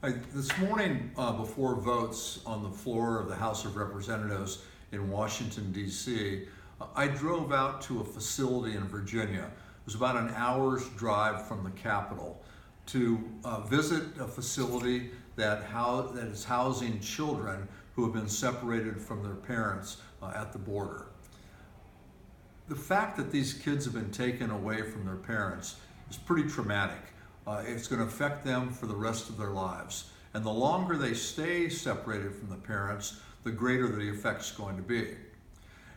This morning, before votes on the floor of the House of Representatives in Washington, D.C., I drove out to a facility in Virginia. It was about an hour's drive from the Capitol to visit a facility that is housing children who have been separated from their parents at the border. The fact that these kids have been taken away from their parents is pretty traumatic. It's going to affect them for the rest of their lives. And the longer they stay separated from the parents, the greater the effect's going to be.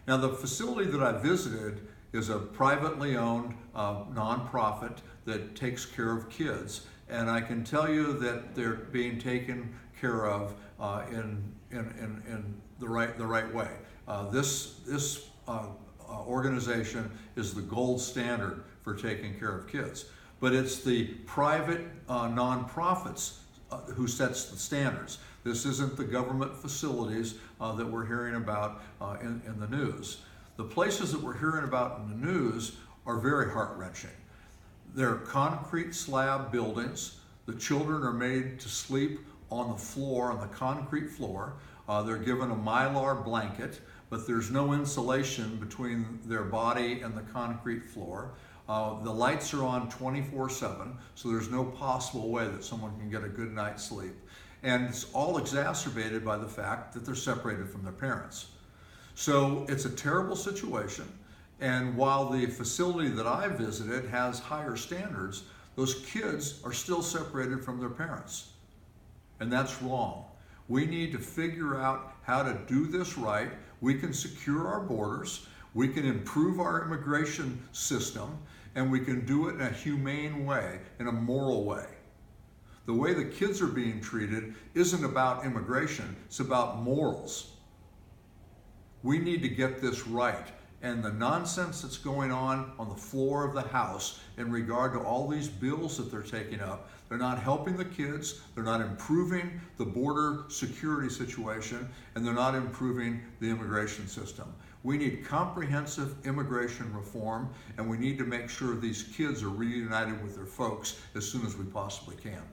Now, the facility that I visited is a privately owned nonprofit that takes care of kids. And I can tell you that they're being taken care of in the right way. This organization is the gold standard for taking care of kids. But it's the private nonprofits who sets the standards. This isn't the government facilities that we're hearing about in the news. The places that we're hearing about in the news are very heart-wrenching. They're concrete slab buildings. The children are made to sleep on the floor, on the concrete floor. They're given a Mylar blanket, but there's no insulation between their body and the concrete floor. The lights are on 24/7, so there's no possible way that someone can get a good night's sleep. And it's all exacerbated by the fact that they're separated from their parents. So it's a terrible situation. And while the facility that I visited has higher standards, those kids are still separated from their parents. And that's wrong. We need to figure out how to do this right. We can secure our borders, we can improve our immigration system, and we can do it in a humane way, in a moral way. The way the kids are being treated isn't about immigration, it's about morals. We need to get this right. And the nonsense that's going on the floor of the House in regard to all these bills that they're taking up, they're not helping the kids, they're not improving the border security situation, and they're not improving the immigration system. We need comprehensive immigration reform, and we need to make sure these kids are reunited with their folks as soon as we possibly can.